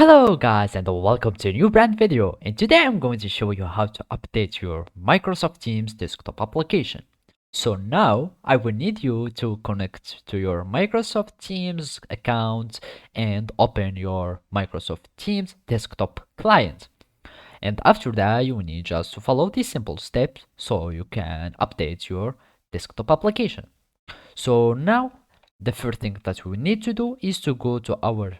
Hello guys and welcome to a new brand video, and today I'm going to show you how to update your Microsoft Teams desktop application. So now I will need you to connect to your Microsoft Teams account and open your Microsoft Teams desktop client. And after that you will need just to follow these simple steps so you can update your desktop application. So now the first thing that we need to do is to go to our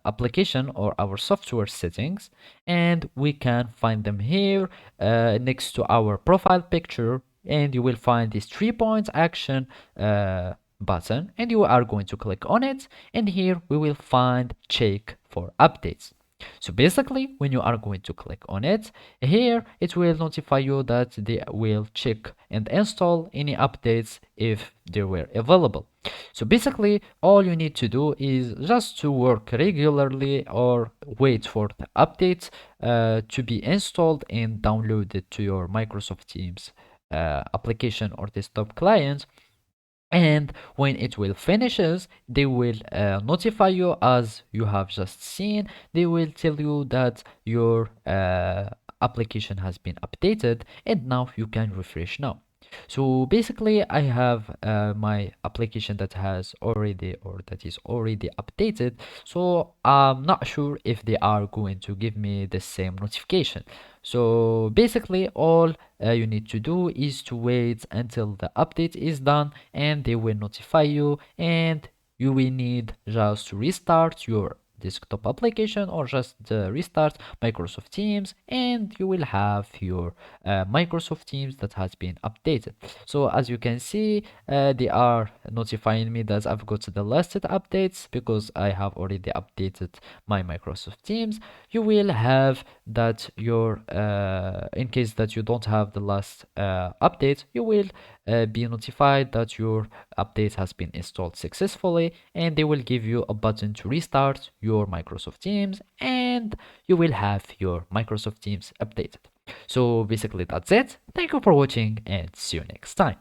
application or our software settings, and we can find them here next to our profile picture, and you will find this 3 points action button, and you are going to click on it, and here we will find check for updates. So basically, when you are going to click on it, here it will notify you that they will check and install any updates if they were available. So basically, all you need to do is just to work regularly or wait for the updates to be installed and downloaded to your Microsoft Teams application or desktop client. And when it will finishes, they will notify you, as you have just seen. They will tell you that your application has been updated, and now you can refresh now. So basically I have my application that has already or that is already updated, so I'm not sure if they are going to give me the same notification. So basically all you need to do is to wait until the update is done, and they will notify you, and you will need just to restart your desktop application or just restart Microsoft Teams, and you will have your Microsoft Teams that has been updated. So as you can see, they are notifying me that I've got the latest updates because I have already updated my Microsoft Teams. You will have that your in case that you don't have the last update, you will be notified that your update has been installed successfully, and they will give you a button to restart your Microsoft Teams, and you will have your Microsoft Teams updated. So basically that's it. Thank you for watching, and see you next time.